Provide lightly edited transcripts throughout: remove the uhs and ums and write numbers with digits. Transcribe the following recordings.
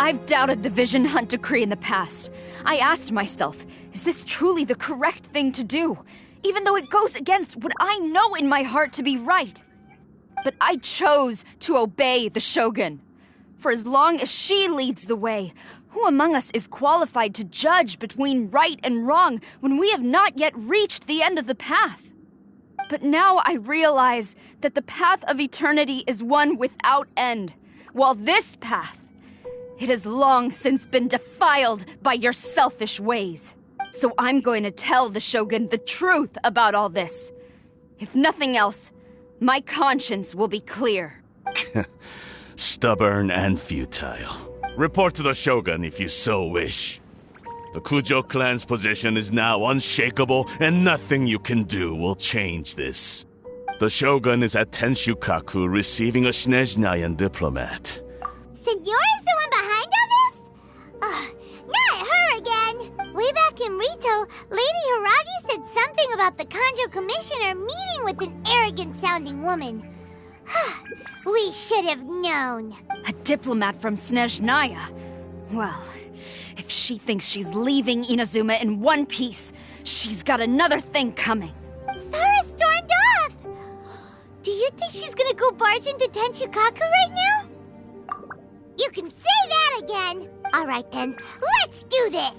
I've doubted the Vision Hunt decree in the past. I asked myself, is this truly the correct thing to do? Even though it goes against what I know in my heart to be right. But I chose to obey the Shogun. For as long as she leads the way, who among us is qualified to judge between right and wrong when we have not yet reached the end of the path? But now I realize that the path of eternity is one without end, while this path, it has long since been defiled by your selfish ways. So I'm going to tell the Shogun the truth about all this. If nothing else, my conscience will be clear. Stubborn and futile. Report to the Shogun if you so wish. The Kujo clan's position is now unshakable, and nothing you can do will change this. The Shogun is at Tenshukaku receiving a Snezhnayan diplomat. Senyora's the one behind all this? Not her again! Way back in Rito, Lady Hiragi said something about the Kanjo Commissioner meeting with an arrogant-sounding woman. We should have known. A diplomat from Snezhnaya. Well, if she thinks she's leaving Inazuma in one piece, she's got another thing coming. Sara stormed off! Do you think she's gonna go barge into Tenshukaku right now? You can say that again! Alright then, let's do this!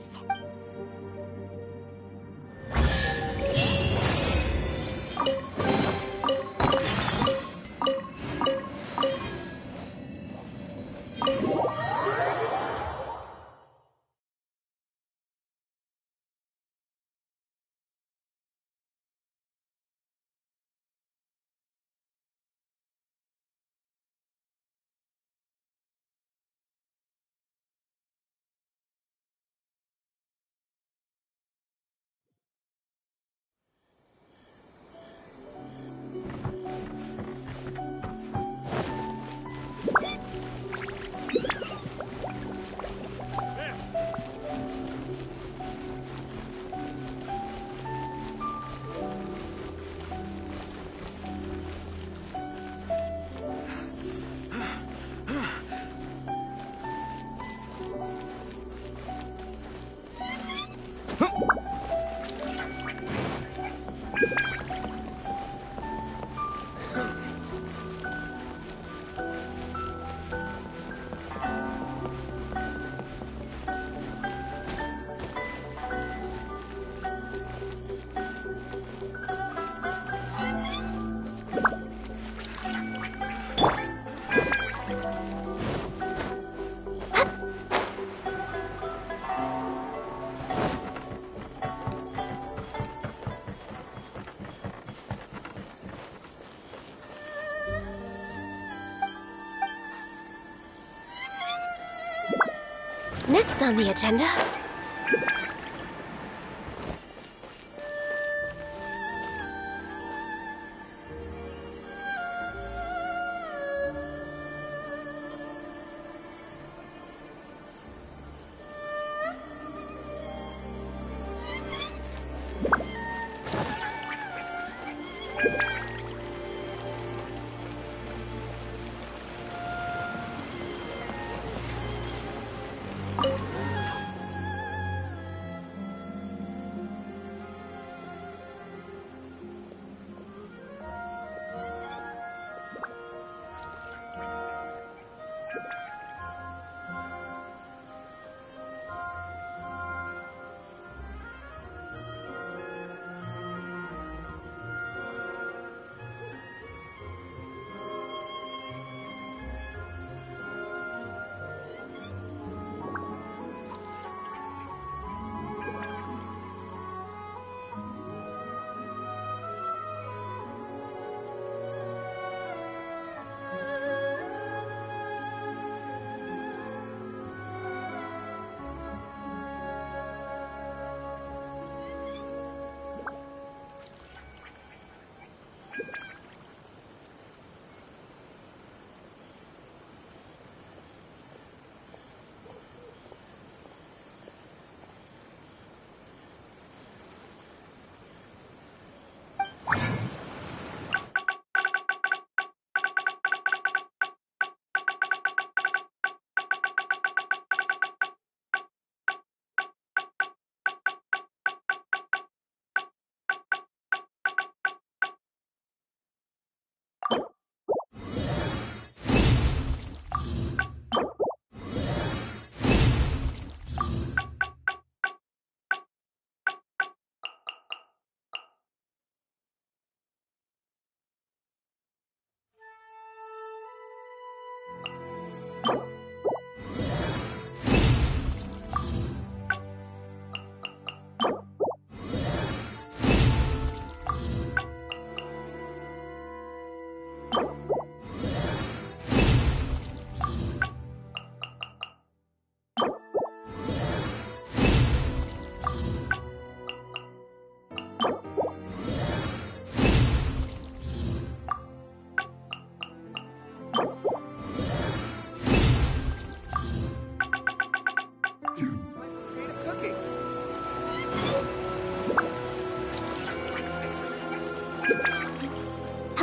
Next on the agenda...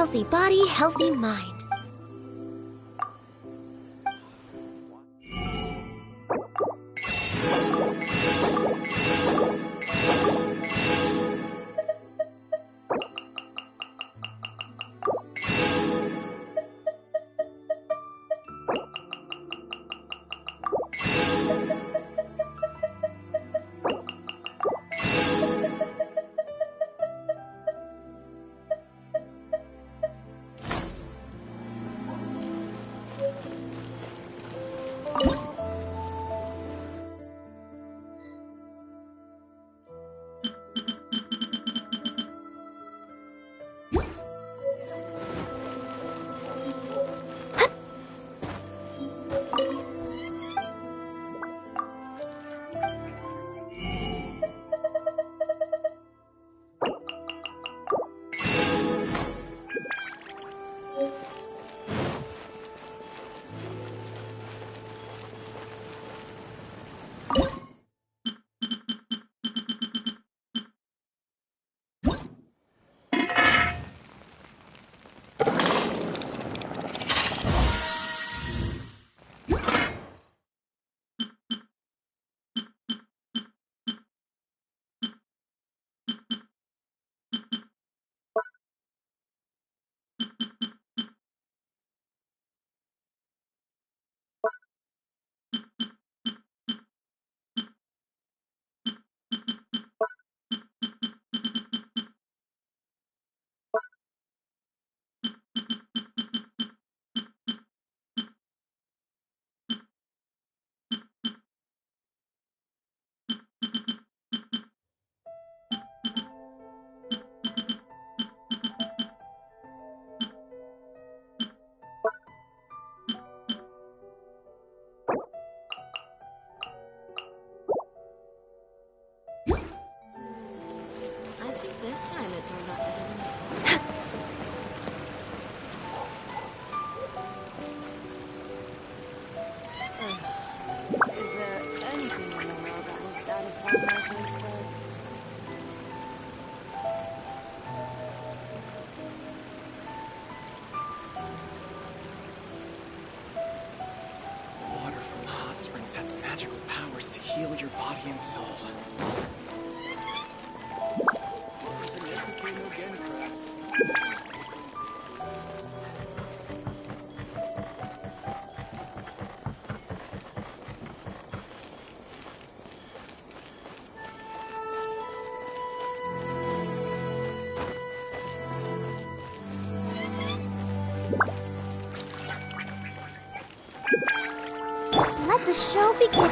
Healthy body, healthy mind. I think this time it turned out better than before. Is there anything in the world that will satisfy my taste buds? Water from the hot springs has magical powers to heal your body and soul. Let the show begin.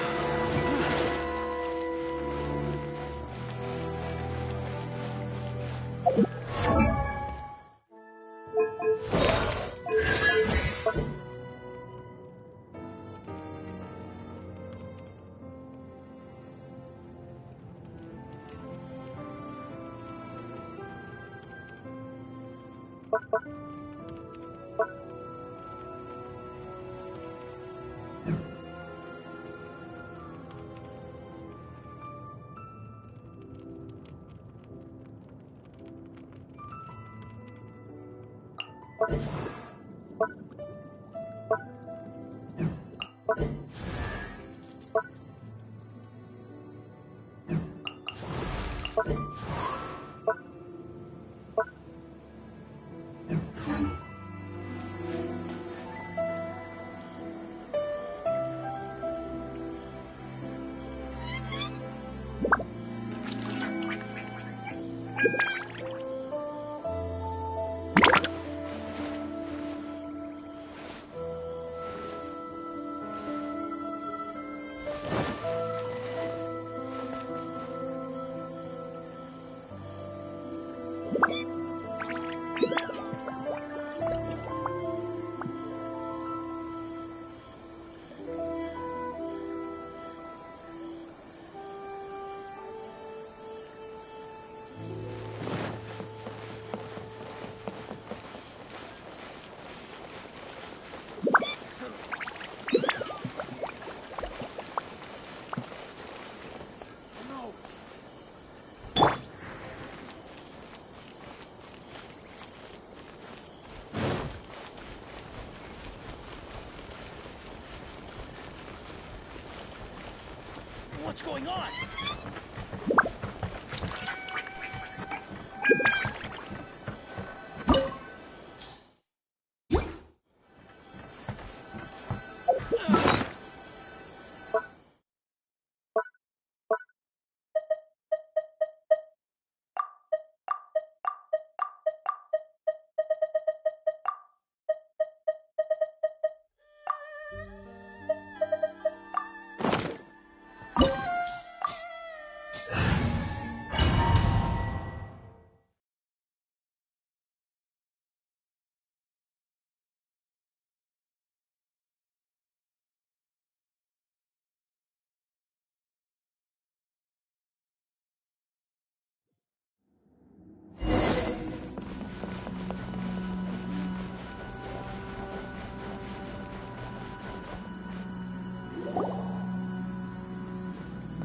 What's going on?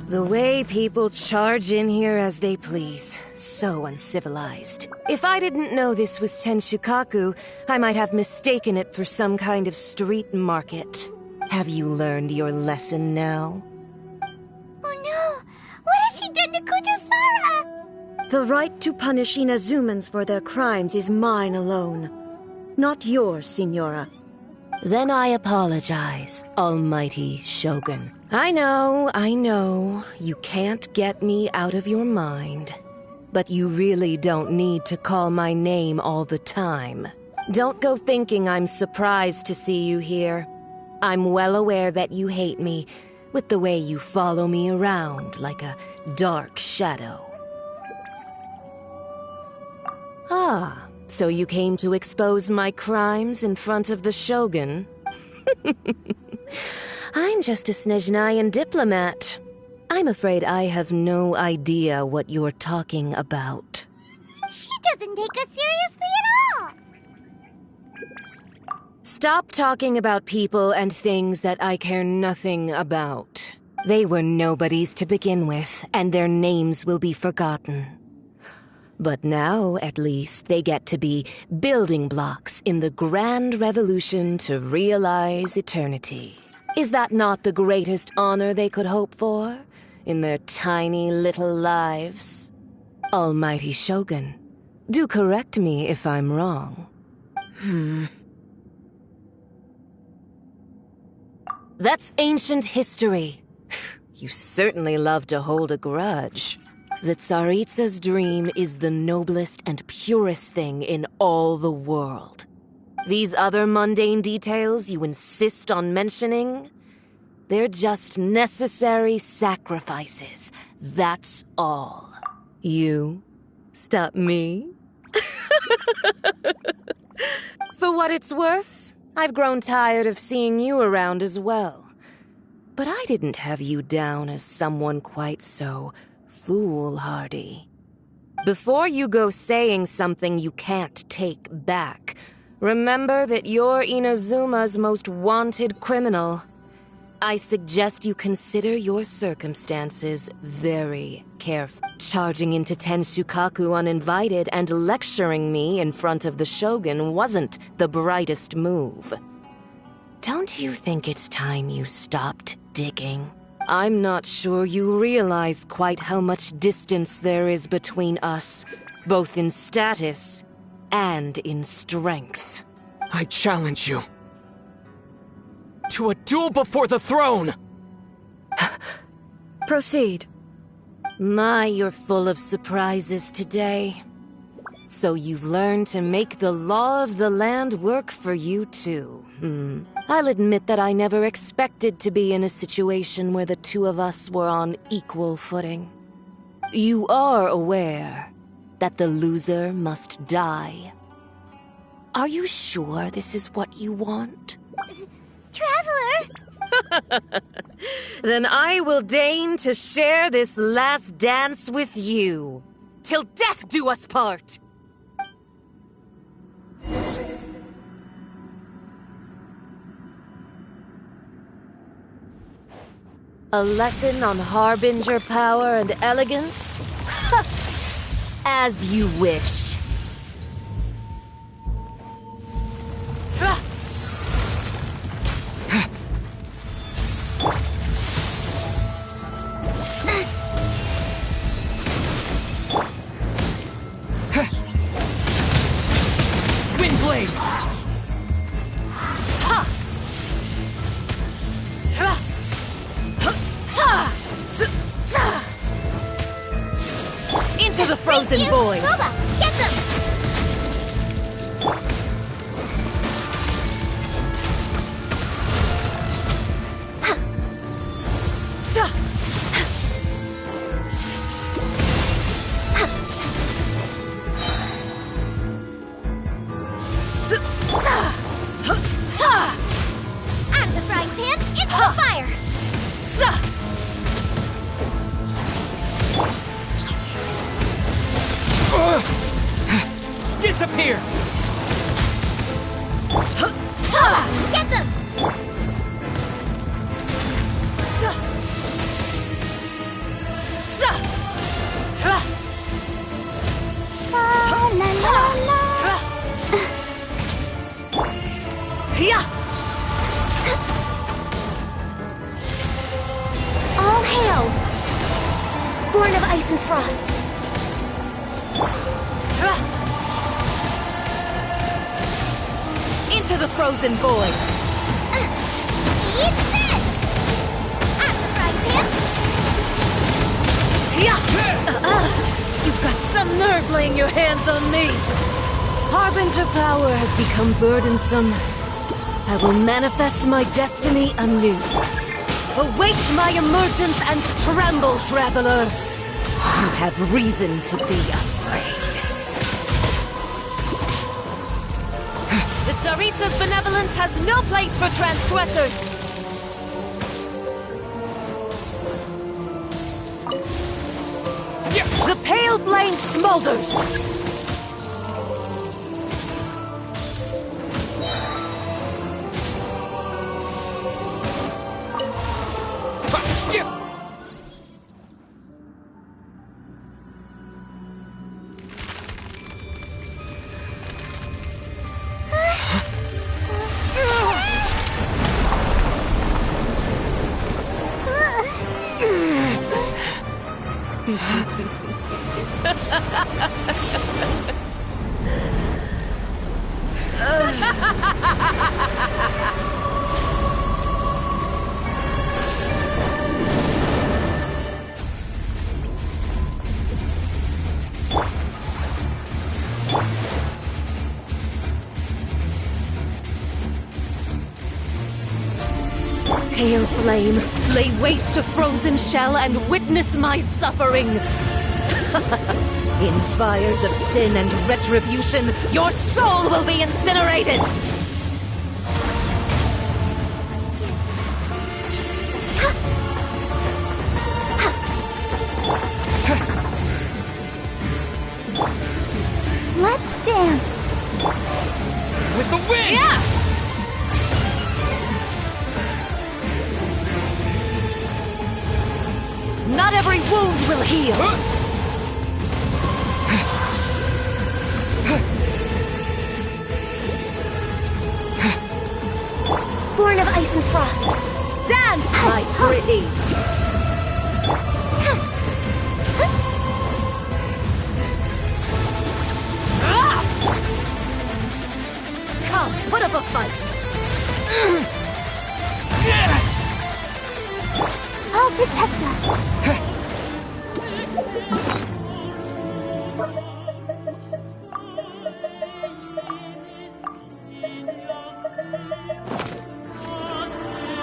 The way people charge in here as they please. So uncivilized. If I didn't know this was Tenshukaku, I might have mistaken it for some kind of street market. Have you learned your lesson now? Oh no! What has she done to Kujo-Sara? The right to punish Inazumans for their crimes is mine alone. Not yours, Signora. Then I apologize, Almighty Shogun. I know, you can't get me out of your mind. But you really don't need to call my name all the time. Don't go thinking I'm surprised to see you here. I'm well aware that you hate me, with the way you follow me around like a dark shadow. Ah, so you came to expose my crimes in front of the Shogun? I'm just a Snezhnayan diplomat. I'm afraid I have no idea what you're talking about. She doesn't take us seriously at all! Stop talking about people and things that I care nothing about. They were nobodies to begin with, and their names will be forgotten. But now, at least, they get to be building blocks in the grand revolution to realize eternity. Is that not the greatest honor they could hope for in their tiny little lives? Almighty Shogun, do correct me if I'm wrong. That's ancient history. You certainly love to hold a grudge. The Tsaritsa's dream is the noblest and purest thing in all the world. These other mundane details you insist on mentioning, they're just necessary sacrifices. That's all. You stop me? For what it's worth, I've grown tired of seeing you around as well. But I didn't have you down as someone quite so foolhardy. Before you go saying something you can't take back, remember that you're Inazuma's most wanted criminal. I suggest you consider your circumstances very carefully. Charging into Tenshukaku uninvited and lecturing me in front of the Shogun wasn't the brightest move. Don't you think it's time you stopped digging? I'm not sure you realize quite how much distance there is between us, both in status and in strength. I challenge you to a duel before the throne! Proceed. My, you're full of surprises today. So you've learned to make the law of the land work for you too, I'll admit that I never expected to be in a situation where the two of us were on equal footing. You are aware that the loser must die. Are you sure this is what you want? Traveler! Then I will deign to share this last dance with you. Till death do us part! A lesson on Harbinger power and elegance? As you wish. blade! Into the frozen void! Boba, get them! Out of the frying pan, into the fire! Disappear! Get them! La la la la. All hail! Born of ice and frost. Into the frozen void! Eat this! Out of the frying pan! You've got some nerve laying your hands on me! Harbinger power has become burdensome. I will manifest my destiny anew. Await my emergence and tremble, traveler! You have reason to be afraid. The Tsaritsa's benevolence has no place for transgressors! The pale flame smolders! Pale flame, lay waste to frozen shell and witness my suffering! In fires of sin and retribution, your soul will be incinerated! Let's dance! With the wind! Yeah! Not every wound will heal! Born of ice and frost. Dance, my pretties! Come, put up a fight! I'll protect us.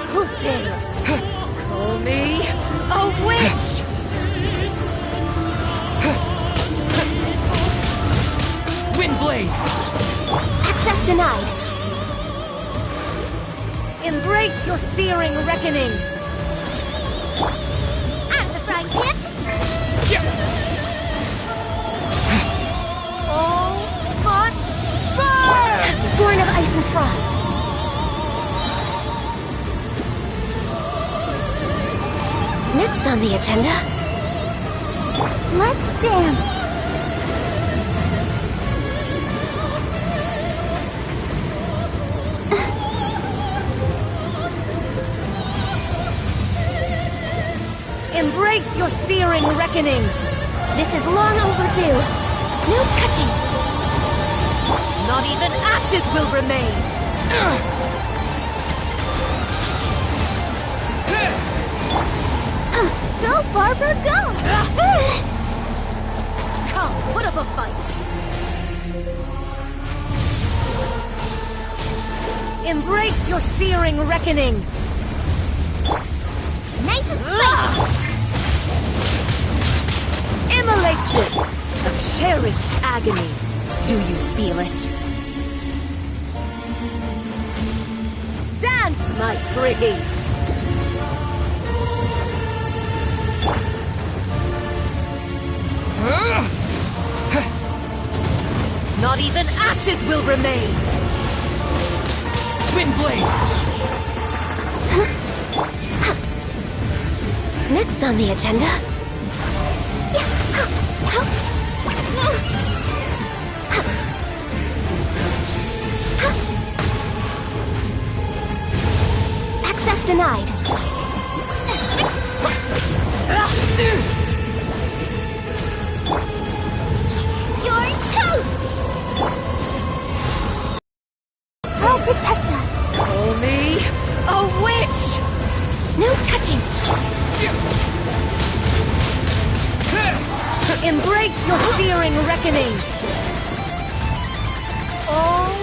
Who dares call me a witch? Windblade! Access denied. Embrace your searing reckoning! Out of the frying pan. All must burn! Born of ice and frost. Next on the agenda, let's dance. Embrace your searing reckoning! This is long overdue. No touching. Not even ashes ashes will remain! Go, Barbara, go! Come, put up a fight! Embrace your searing reckoning! Nice and spicy! Immolation! A cherished agony. Do you feel it? Dance, my pretties! Not even ashes will remain! Windblade! Next on the agenda... Access denied. You're toast! I'll protect us. Call me a witch! No touching. Embrace your searing reckoning! All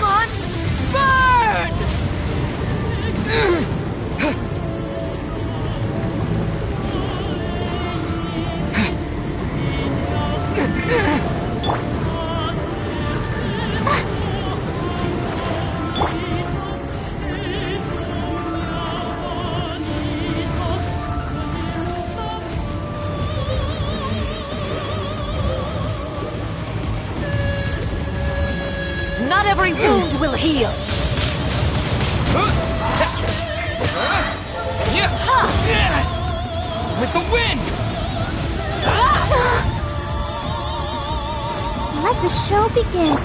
must burn! Not every wound will heal! With the wind! Let the show begin.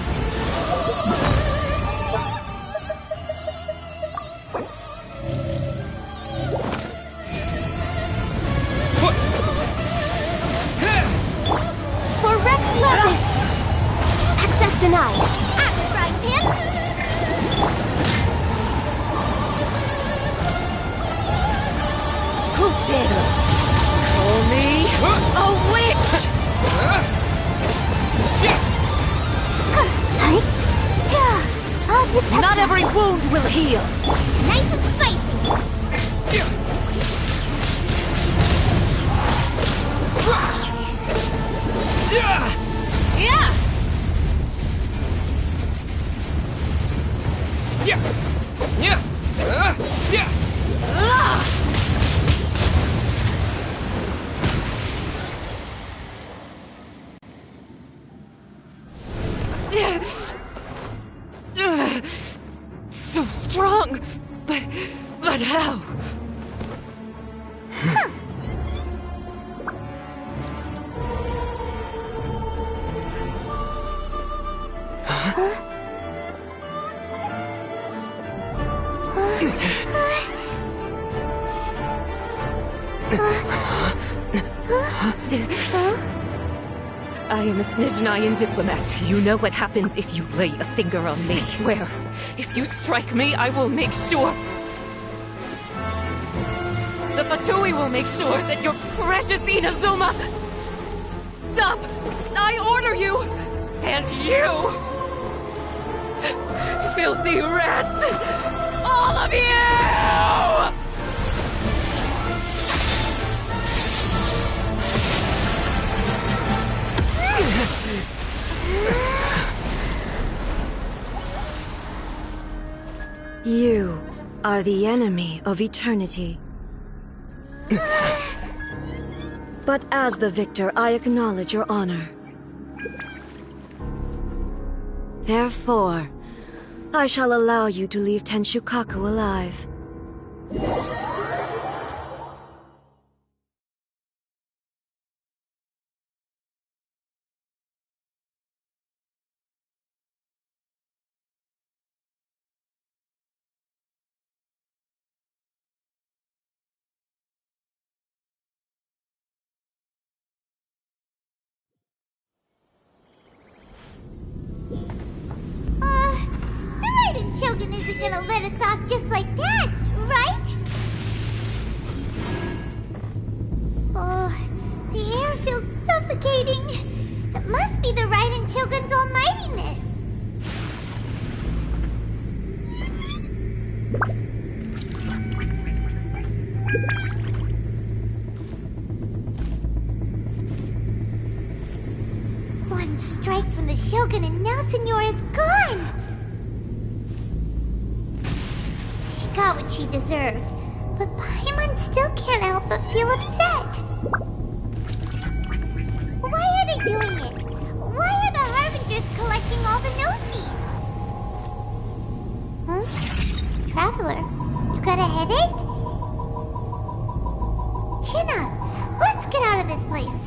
For Rex Lapis! Access denied. Axe frying pan! Who dares? Call me a witch! I'll protect Not us. every wound will heal! Nice and spicy. Yeah! So strong, but how? I am a Snizhnayan diplomat. You know what happens if you lay a finger on me. I swear, if you strike me, I will make sure... The Fatui will make sure that your precious Inazuma... Stop! I order you! And you! Filthy rats! All of you! You are the enemy of eternity. But as the victor, I acknowledge your honor. Therefore, I shall allow you to leave Tenshukaku alive. dragon isn't gonna let us off just like that, right? Oh, the air feels suffocating. It must be the Raiden Shogun's almightiness. One strike from the Shogun and now Signora's gone! She got what she deserved, but Paimon still can't help but feel upset. Why are they doing it? Why are the Harbingers collecting all the no-seeds? Traveler, you got a headache? Chin up. Let's get out of this place.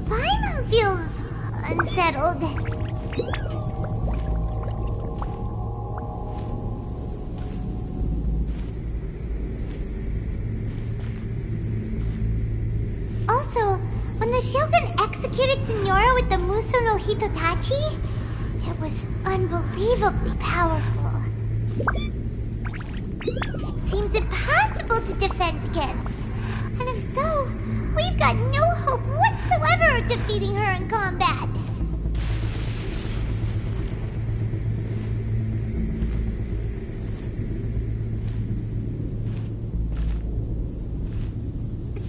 Paimon feels unsettled. Also, when the Shogun executed Signora with the Muso no Hitotachi, it was unbelievably powerful. It seems impossible to defend against. And if so, we've got no hope whatsoever of defeating her in combat.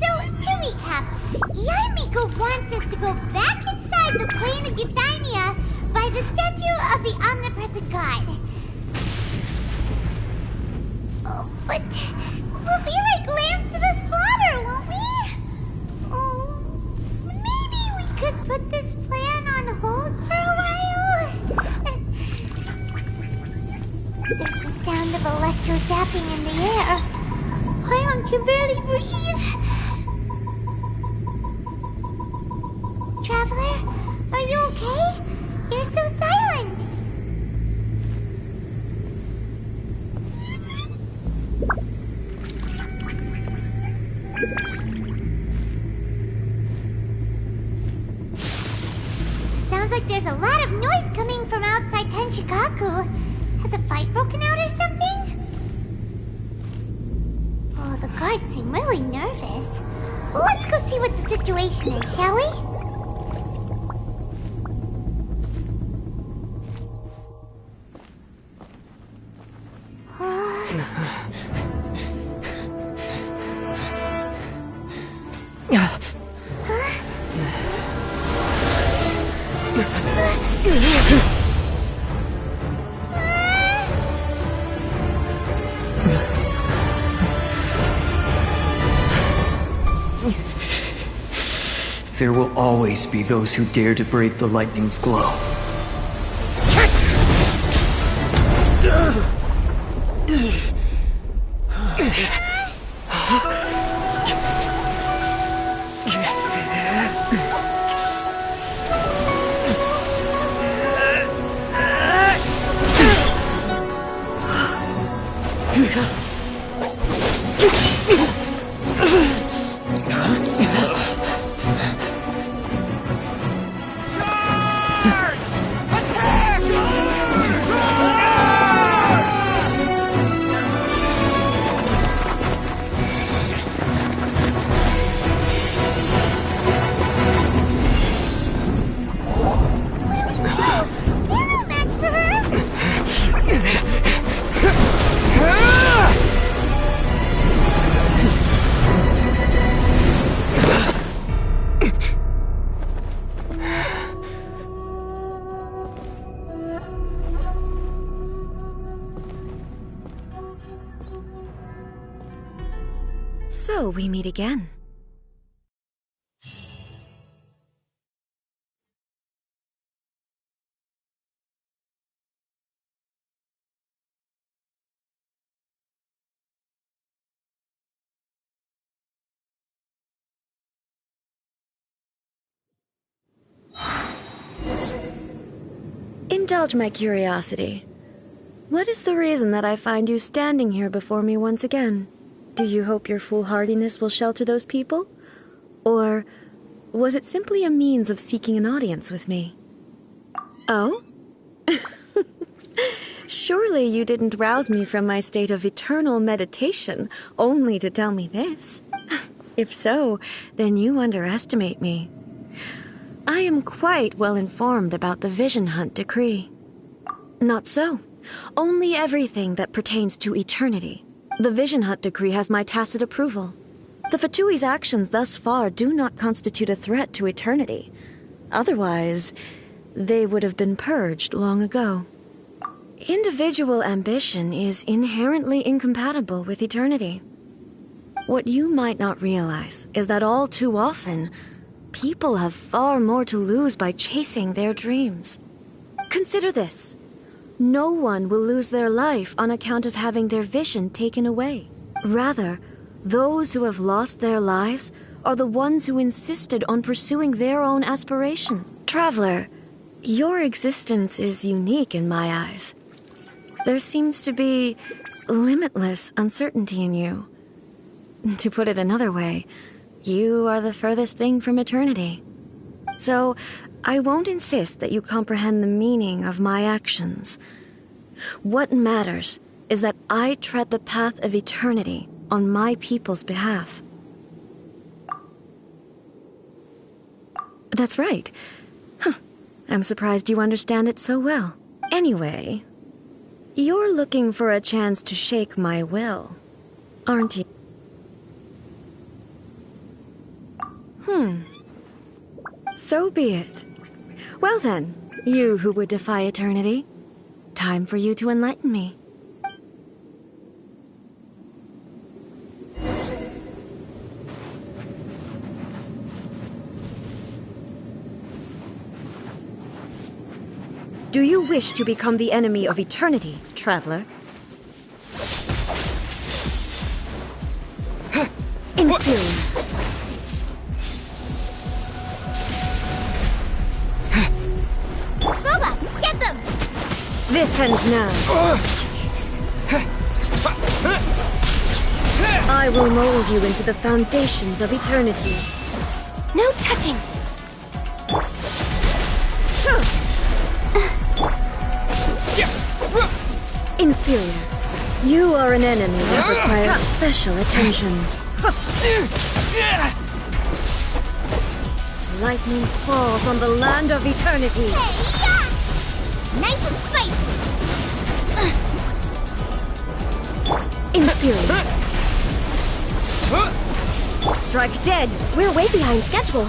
So, to recap, Yamiko wants us to go back inside the plane of Euthymia by the statue of the omnipresent god. Oh, but we'll be like lambs to the slaughter, won't we? Oh, maybe we could put this plan on hold for a while? There's the sound of electro-zapping in the air. Paimon can barely breathe. Traveler, are you okay? You're so silent. Sounds like there's a lot of noise coming from outside Tenshikaku. Has a fight broken out or something? Oh, the guards seem really nervous. Let's go see what the situation is, shall we? There will always be those who dare to brave the lightning's glow. So we meet again. Indulge my curiosity. What is the reason that I find you standing here before me once again? Do you hope your foolhardiness will shelter those people? Or was it simply a means of seeking an audience with me? Oh? Surely you didn't rouse me from my state of eternal meditation only to tell me this. If so, then you underestimate me. I am quite well informed about the Vision Hunt decree. Not so. Only everything that pertains to eternity. The Vision Hunt decree has my tacit approval. The Fatui's actions thus far do not constitute a threat to eternity. Otherwise, they would have been purged long ago. Individual ambition is inherently incompatible with eternity. What you might not realize is that all too often, people have far more to lose by chasing their dreams. Consider this. No one will lose their life on account of having their vision taken away. Rather, those who have lost their lives are the ones who insisted on pursuing their own aspirations. Traveler, your existence is unique in my eyes. There seems to be limitless uncertainty in you. To put it another way, you are the furthest thing from eternity. So, I won't insist that you comprehend the meaning of my actions. What matters is that I tread the path of eternity on my people's behalf. That's right. I'm surprised you understand it so well. Anyway, you're looking for a chance to shake my will, aren't you? So be it. Well then, you who would defy eternity, time for you to enlighten me. Do you wish to become the enemy of eternity, traveler? Inferior. Boba, get them! This ends now. I will mold you into the foundations of eternity. No touching! Inferior. You are an enemy that requires special attention. Lightning falls on the land of eternity. Nice and spicy! Inferior. Strike dead. We're way behind schedule.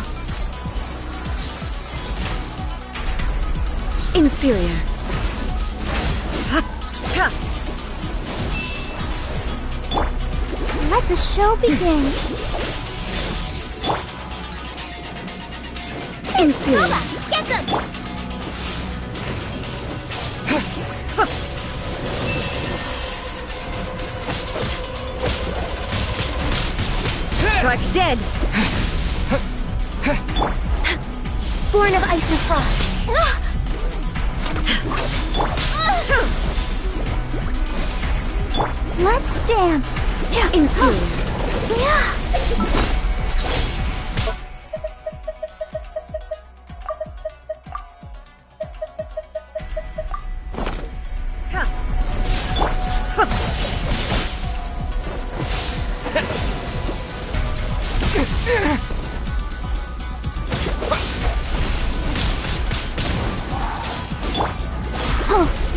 Inferior. Let the show begin. Inferior. Boba, get them! Strike dead. Born of ice and frost. Let's dance. Inferior.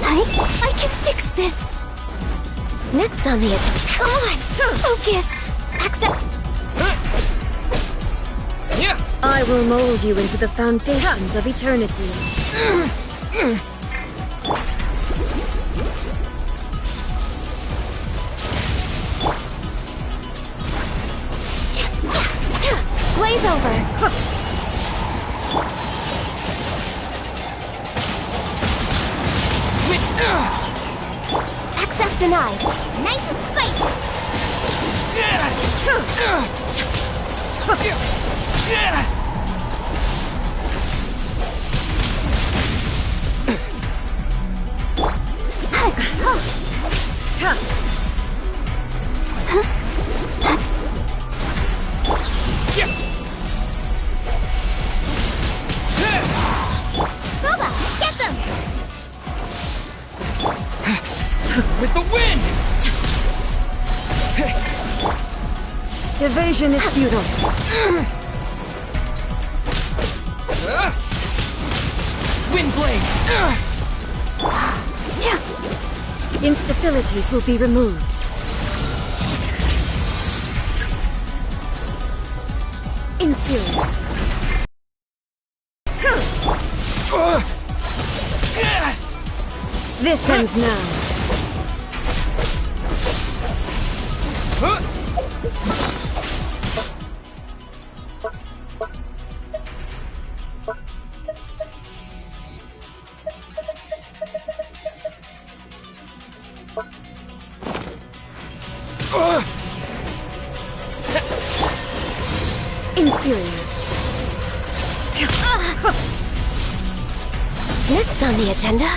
I can fix this. Next on the edge. Come on. Focus. Accept. I will mold you into the foundations of eternity. Blaze over. Access denied. Nice and spicy. Boba, get them! With the wind! Evasion is futile. Wind blade! Instabilities will be removed. Inferior. This ends now. Inferior. Next on the agenda.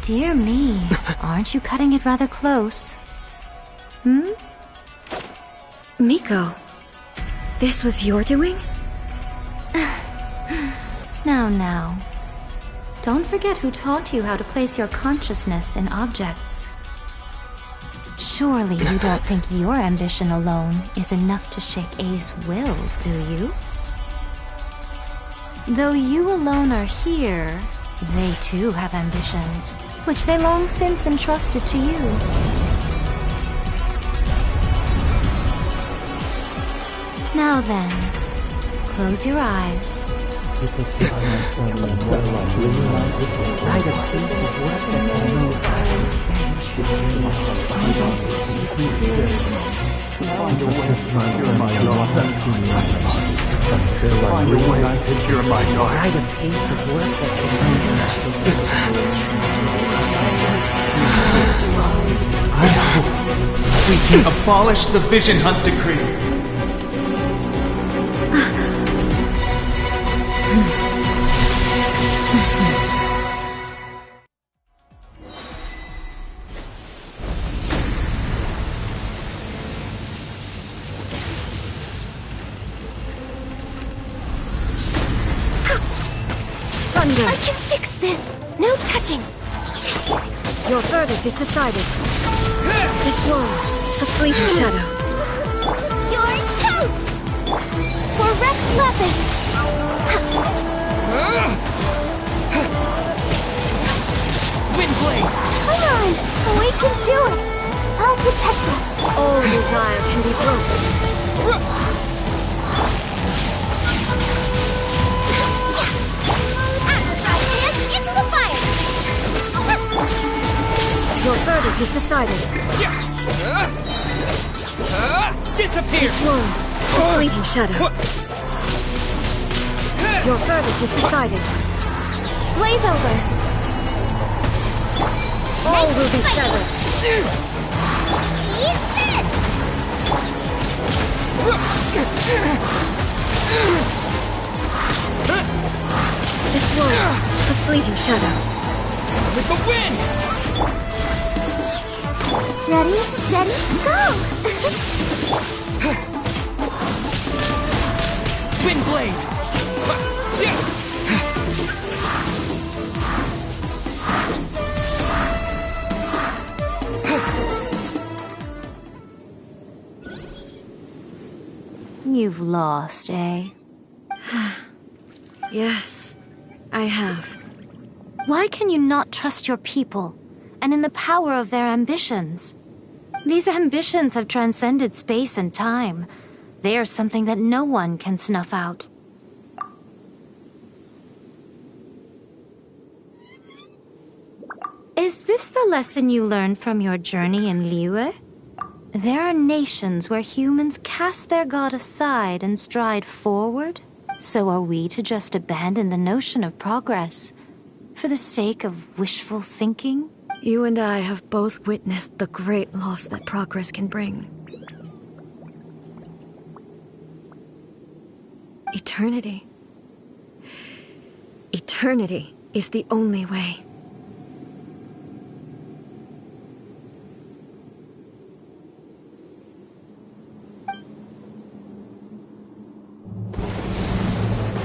Dear me, aren't you cutting it rather close? Hmm? Miko, this was your doing? Now. Don't forget who taught you how to place your consciousness in objects. Surely you don't think your ambition alone is enough to shake A's will, do you? Though you alone are here, they too have ambitions, which they long since entrusted to you. Now then, close your eyes. I hope we can abolish the Vision Hunt Decree. Thunder! I can fix this! No touching! Your verdict is decided. This world, a fleeting shadow. You're toast! For Rex Lepis! Wind blade! Come on! We can do it! I'll protect us! All desire can be broken. And into the fire! Your verdict is decided. Disappear! This world, a fleeting shadow. Your verdict is decided. Blaze over! All will be severed. Eat this! This world, a fleeting shadow. With the wind! Ready, steady, go! Wind blade! You've lost, eh? Yes, I have. Why can you not trust your people, and in the power of their ambitions? These ambitions have transcended space and time. They are something that no one can snuff out. Is this the lesson you learned from your journey in Liyue? There are nations where humans cast their god aside and stride forward. So are we to just abandon the notion of progress for the sake of wishful thinking? You and I have both witnessed the great loss that progress can bring. Eternity. Eternity is the only way.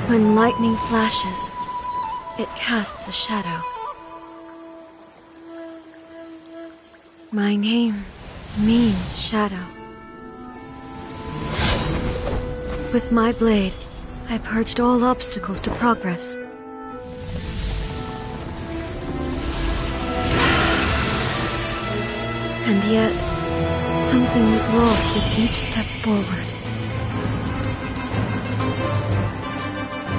When lightning flashes, it casts a shadow. My name means shadow. With my blade, I purged all obstacles to progress. And yet, something was lost with each step forward.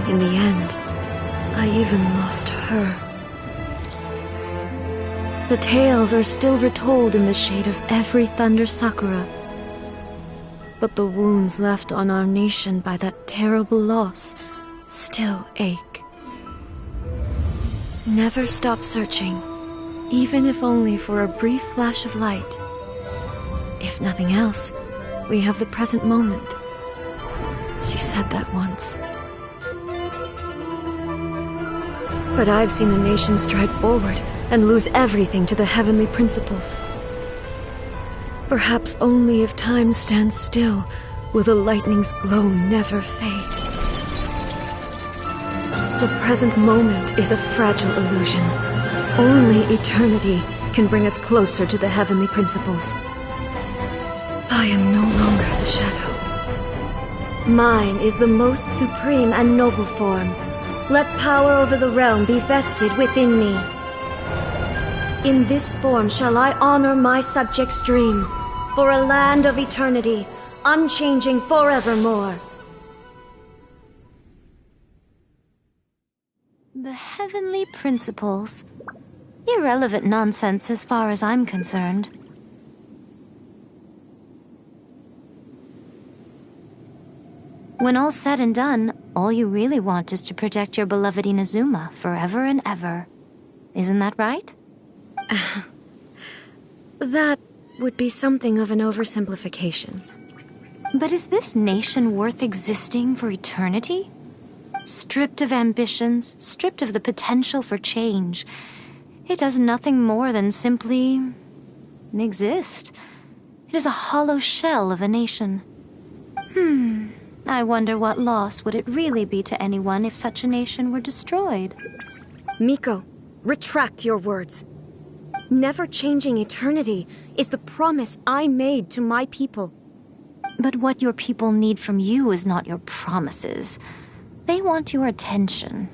In the end, I even lost her. The tales are still retold in the shade of every Thunder Sakura. But the wounds left on our nation by that terrible loss still ache. Never stop searching, even if only for a brief flash of light. If nothing else, we have the present moment. She said that once. But I've seen a nation stride forward and lose everything to the heavenly principles. Perhaps only if time stands still will the lightning's glow never fade. The present moment is a fragile illusion. Only eternity can bring us closer to the heavenly principles. I am no longer the shadow. Mine is the most supreme and noble form. Let power over the realm be vested within me. In this form shall I honor my subjects' dream, for a land of eternity, unchanging forevermore. The heavenly principles. Irrelevant nonsense as far as I'm concerned. When all's said and done, all you really want is to protect your beloved Inazuma forever and ever. Isn't that right? That would be something of an oversimplification. But is this nation worth existing for eternity? Stripped of ambitions, stripped of the potential for change, it does nothing more than simply exist. It is a hollow shell of a nation. I wonder what loss would it really be to anyone if such a nation were destroyed? Miko, retract your words. Never changing eternity is the promise I made to my people. But what your people need from you is not your promises. They want your attention.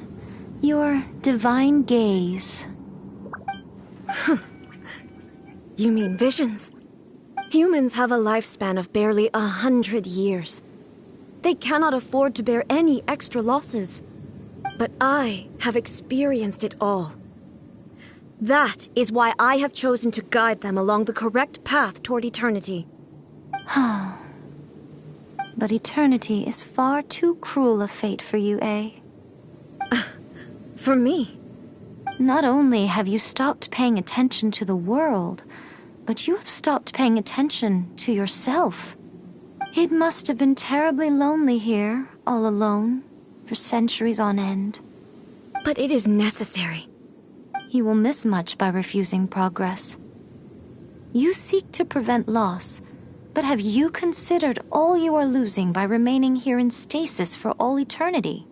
Your divine gaze. You mean visions? Humans have a lifespan of barely 100 years. They cannot afford to bear any extra losses. But I have experienced it all. That is why I have chosen to guide them along the correct path toward eternity. But eternity is far too cruel a fate for you, eh? For me? Not only have you stopped paying attention to the world, but you have stopped paying attention to yourself. It must have been terribly lonely here, all alone, for centuries on end. But it is necessary. You will miss much by refusing progress. You seek to prevent loss, but have you considered all you are losing by remaining here in stasis for all eternity?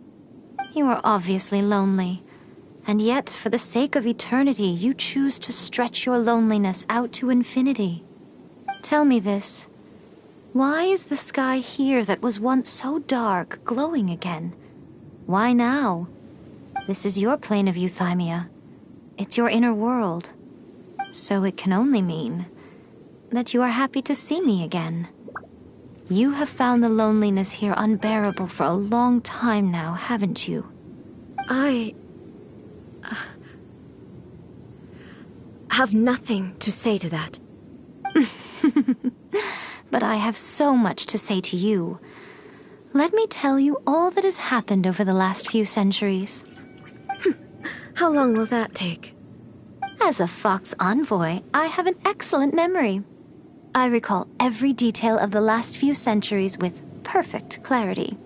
You are obviously lonely, and yet for the sake of eternity you choose to stretch your loneliness out to infinity. Tell me this. Why is the sky here that was once so dark glowing again? Why now? This is your plane of euthymia. It's your inner world. So it can only mean that you are happy to see me again. You have found the loneliness here unbearable for a long time now, haven't you? I have nothing to say to that. But I have so much to say to you. Let me tell you all that has happened over the last few centuries. How long will that take? As a Fox envoy, I have an excellent memory. I recall every detail of the last few centuries with perfect clarity.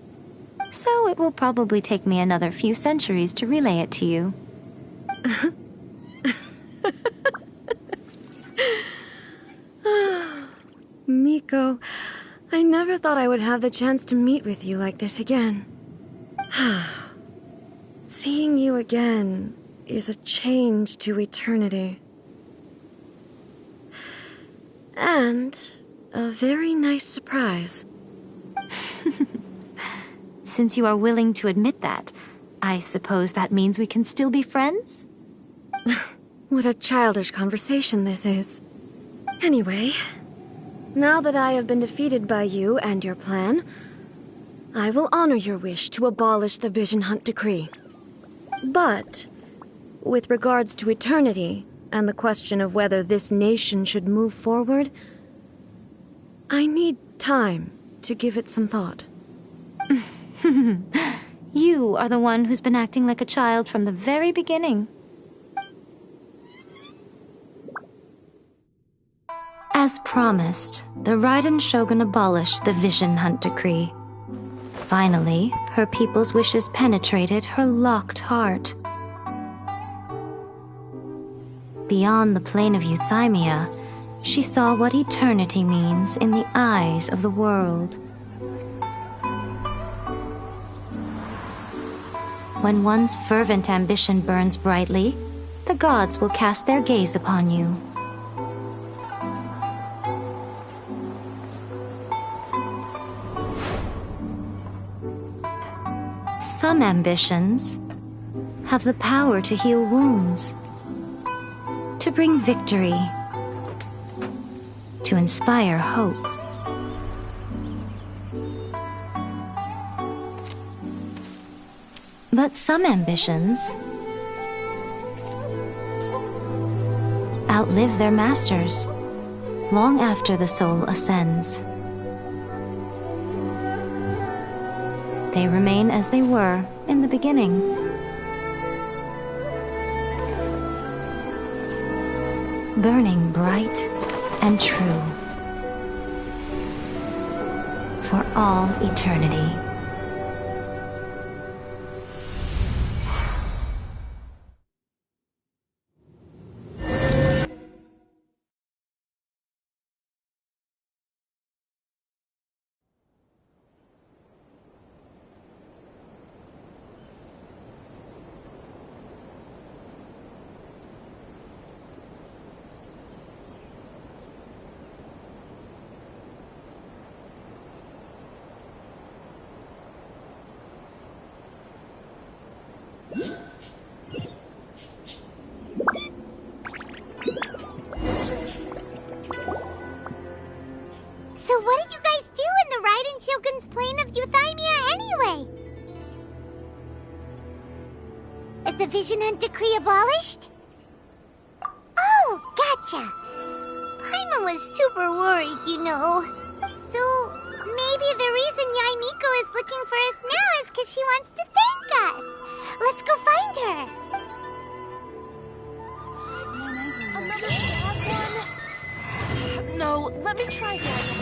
so it will probably take me another few centuries to relay it to you. Miko, I never thought I would have the chance to meet with you like this again. Seeing you again is a change to eternity. And a very nice surprise. Since you are willing to admit that, I suppose that means we can still be friends? What a childish conversation this is. Anyway, now that I have been defeated by you and your plan, I will honor your wish to abolish the Vision Hunt Decree. But, with regards to eternity and the question of whether this nation should move forward, I need time to give it some thought. You are the one who's been acting like a child from the very beginning. As promised, the Raiden Shogun abolished the Vision Hunt Decree. Finally, her people's wishes penetrated her locked heart. Beyond the plane of Euthymia, she saw what eternity means in the eyes of the world. When one's fervent ambition burns brightly, the gods will cast their gaze upon you. Some ambitions have the power to heal wounds, to bring victory, to inspire hope. But some ambitions outlive their masters long after the soul ascends. They remain as they were in the beginning. Burning bright and true for all eternity. So what did you guys do in the Raiden Shogun's plane of Euthymia anyway? Is the Vision Hunt Decree abolished? Oh, gotcha. Paimon was super worried, you know. So maybe the reason Yae Miko is looking for us now is because she wants to thank us. Let's go find her. Another bad one? No, let me try again.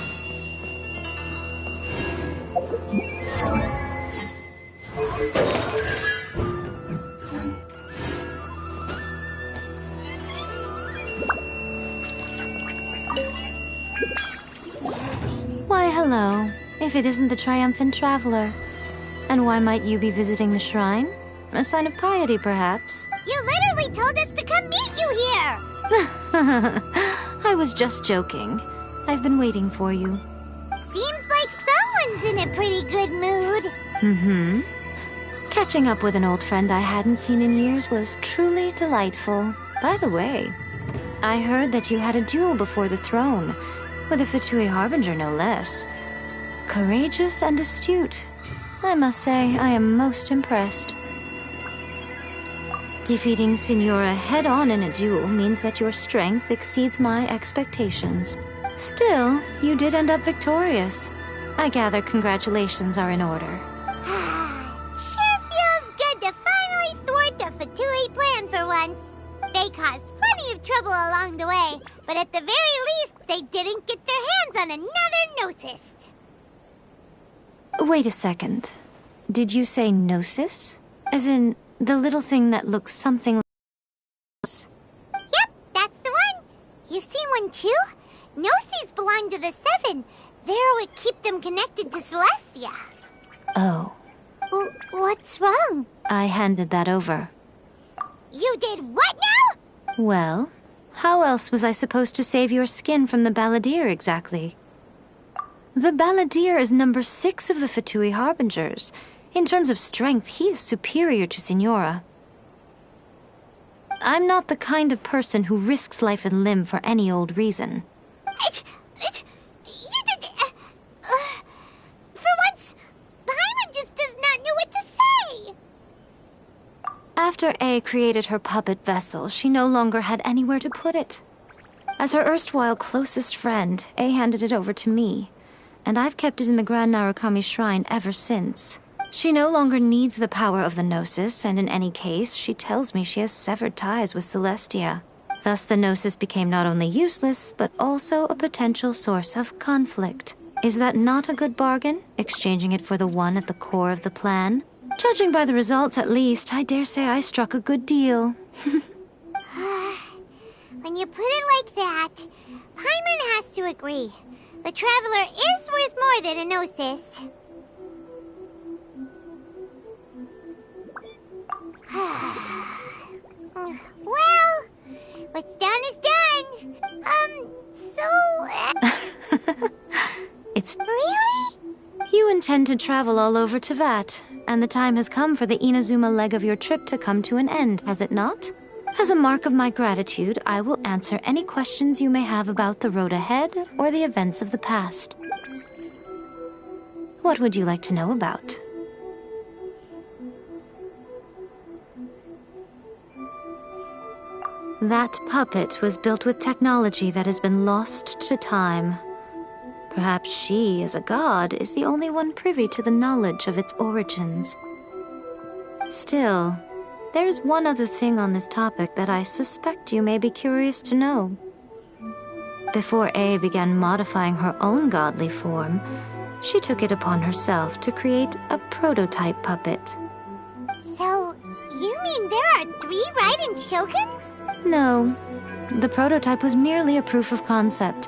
Why, hello, if it isn't the triumphant traveler. And why might you be visiting the shrine? A sign of piety, perhaps? You literally told us to come meet you here! I was just joking. I've been waiting for you. Seems like someone's in a pretty good mood. Mm-hmm. Catching up with an old friend I hadn't seen in years was truly delightful. By the way, I heard that you had a duel before the throne, with a Fatui Harbinger no less. Courageous and astute. I must say, I am most impressed. Defeating Signora head-on in a duel means that your strength exceeds my expectations. Still, you did end up victorious. I gather congratulations are in order. Sure feels good to finally thwart the Fatui plan for once. They caused plenty of trouble along the way, but at the very least, they didn't get their hands on another Gnosis. Wait a second. Did you say gnosis? As in, the little thing that looks something like... Yep, that's the one. You've seen one too? Gnosis belong to the Seven. They're what keep them connected to Celestia. Oh. What's wrong? I handed that over. You did what now? Well, how else was I supposed to save your skin from the Balladeer exactly? The Balladeer is number 6 of the Fatui Harbingers. In terms of strength, he is superior to Signora. I'm not the kind of person who risks life and limb for any old reason. You did... for once, Paimon just does not know what to say. After A created her puppet vessel, she no longer had anywhere to put it. As her erstwhile closest friend, A handed it over to me, and I've kept it in the Grand Narukami Shrine ever since. She no longer needs the power of the Gnosis, and in any case, she tells me she has severed ties with Celestia. Thus the Gnosis became not only useless, but also a potential source of conflict. Is that not a good bargain, exchanging it for the one at the core of the plan? Judging by the results, at least, I dare say I struck a good deal. When you put it like that, Paimon has to agree. The Traveler is worth more than a Gnosis. Well, what's done is done. It's... Really? You intend to travel all over Teyvat, and the time has come for the Inazuma leg of your trip to come to an end, has it not? As a mark of my gratitude, I will answer any questions you may have about the road ahead or the events of the past. What would you like to know about? That puppet was built with technology that has been lost to time. Perhaps she, as a god, is the only one privy to the knowledge of its origins. Still, there's one other thing on this topic that I suspect you may be curious to know. Before A began modifying her own godly form, she took it upon herself to create a prototype puppet. So, you mean there are 3 Raiden Shoguns? No, the prototype was merely a proof of concept.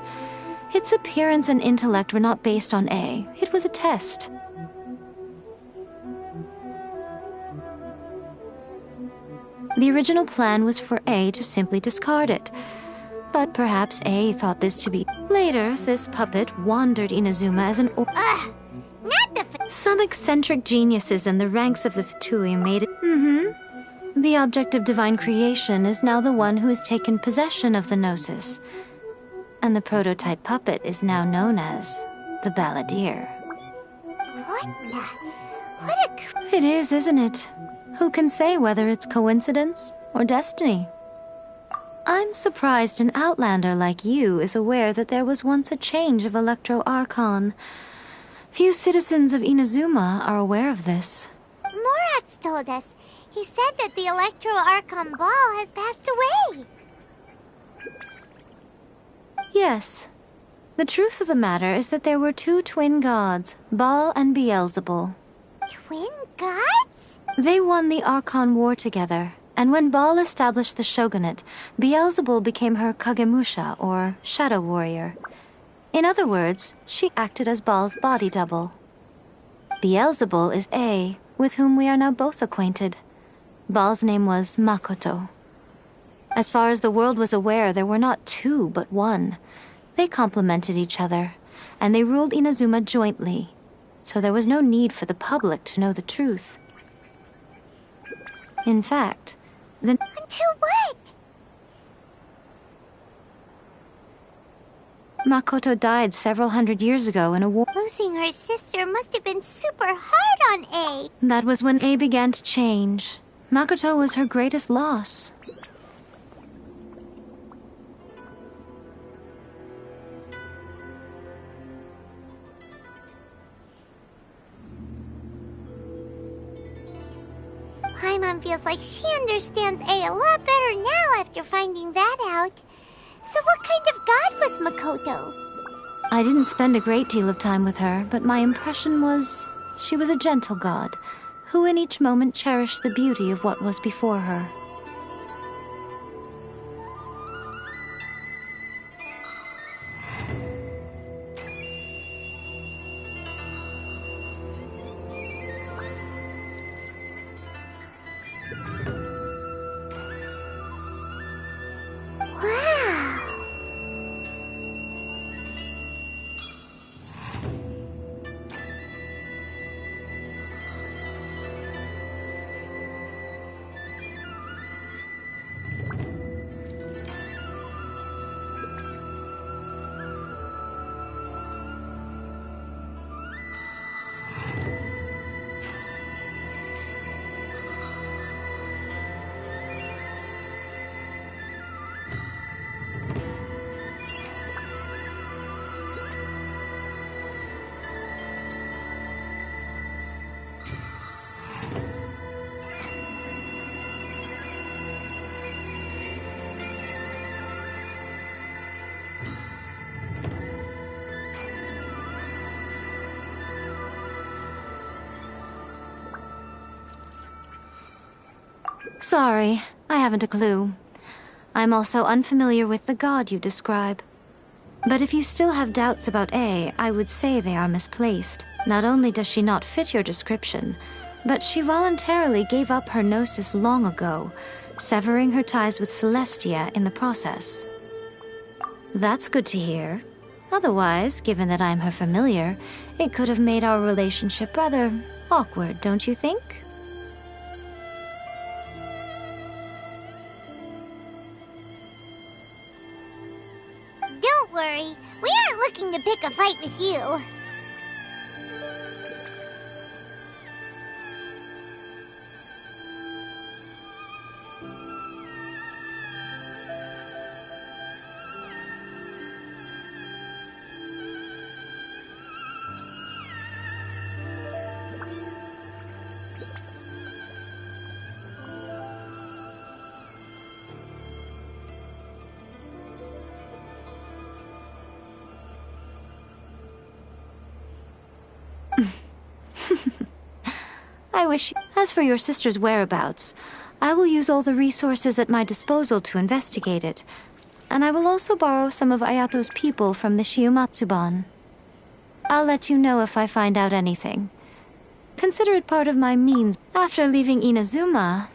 Its appearance and intellect were not based on A. It was a test. The original plan was for A to simply discard it. But perhaps A thought this to be... Later, this puppet wandered Inazuma as an... Not the... Some eccentric geniuses in the ranks of the Fatui made it... The object of divine creation is now the one who has taken possession of the Gnosis. And the prototype puppet is now known as the Balladeer. What a... It is, isn't it? Who can say whether it's coincidence or destiny? I'm surprised an outlander like you is aware that there was once a change of Electro Archon. Few citizens of Inazuma are aware of this. Morat's told us. He said that the Electro Archon Ball has passed away. Yes. The truth of the matter is that there were 2 twin gods, Baal and Beelzebul. Twin gods? They won the Archon War together, and when Baal established the shogunate, Beelzebul became her Kagemusha, or shadow warrior. In other words, she acted as Baal's body double. Beelzebul is A, with whom we are now both acquainted. Baal's name was Makoto. As far as the world was aware, there were not 2, but 1. They complemented each other, and they ruled Inazuma jointly, so there was no need for the public to know the truth. In fact, Until what? Makoto died several hundred years ago in a war. Losing her sister must have been super hard on A. That was when A began to change. Makoto was her greatest loss. Paimon feels like she understands A lot better now after finding that out. So what kind of god was Makoto? I didn't spend a great deal of time with her, but my impression was She was a gentle god, who in each moment cherished the beauty of what was before her. Sorry, I haven't a clue. I'm also unfamiliar with the god you describe. But if you still have doubts about A, I would say they are misplaced. Not only does she not fit your description, but she voluntarily gave up her gnosis long ago, severing her ties with Celestia in the process. That's good to hear. Otherwise, given that I'm her familiar, it could have made our relationship rather awkward, don't you think? Don't worry, we aren't looking to pick a fight with you. I wish. As for your sister's whereabouts, I will use all the resources at my disposal to investigate it. And I will also borrow some of Ayato's people from the Shiumatsuban. I'll let you know if I find out anything. Consider it part of my means. After leaving Inazuma,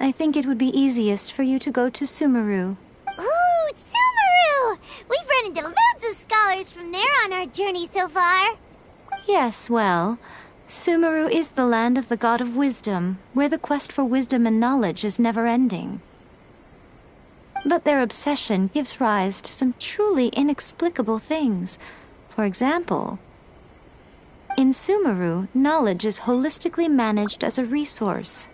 I think it would be easiest for you to go to Sumeru. Ooh, Sumeru! We've run into loads of scholars from there on our journey so far. Yes, well, Sumeru is the land of the god of wisdom, where the quest for wisdom and knowledge is never-ending. But their obsession gives rise to some truly inexplicable things. For example, in Sumeru, knowledge is holistically managed as a resource.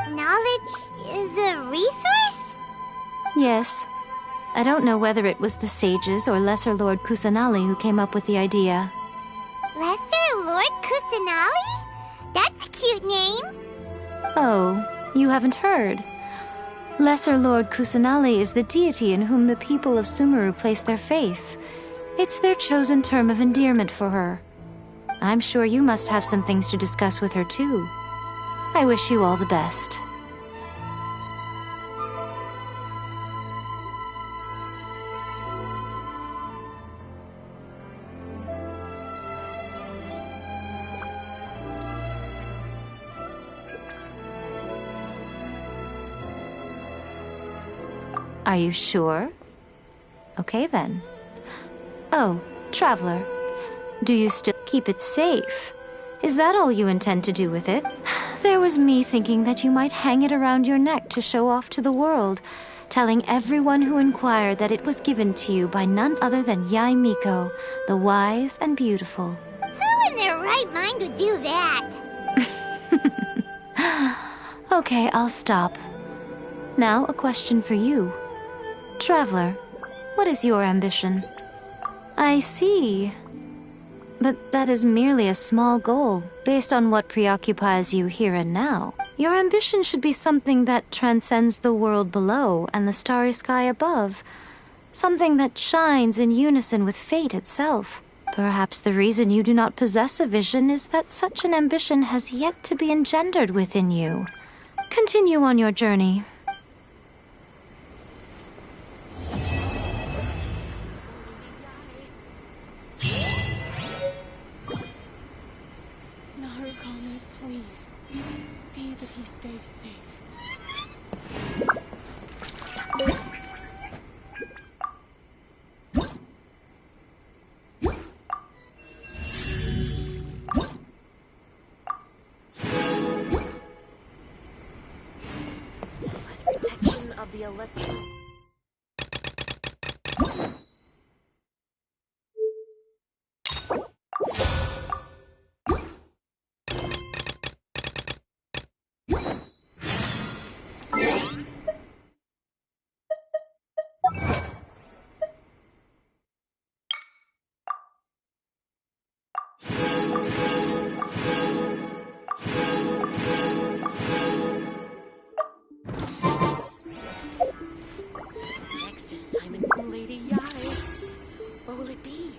Knowledge is a resource? Yes. I don't know whether it was the sages or Lesser Lord Kusanali who came up with the idea. Lesser Lord Kusanali? That's a cute name. Oh, you haven't heard. Lesser Lord Kusanali is the deity in whom the people of Sumeru place their faith. It's their chosen term of endearment for her. I'm sure you must have some things to discuss with her too. I wish you all the best. Are you sure? Okay then. Oh, traveler, do you still keep it safe? Is that all you intend to do with it? There was me thinking that you might hang it around your neck to show off to the world, telling everyone who inquired that it was given to you by none other than Yae Miko, the wise and beautiful. Who in their right mind would do that? Okay, I'll stop. Now, a question for you. Traveler, what is your ambition? I see. But that is merely a small goal, based on what preoccupies you here and now. Your ambition should be something that transcends the world below and the starry sky above. Something that shines in unison with fate itself. Perhaps the reason you do not possess a vision is that such an ambition has yet to be engendered within you. Continue on your journey. Narukami, please. See that he stays safe. Protection of the electric. Next assignment from Lady Yae. What will it be?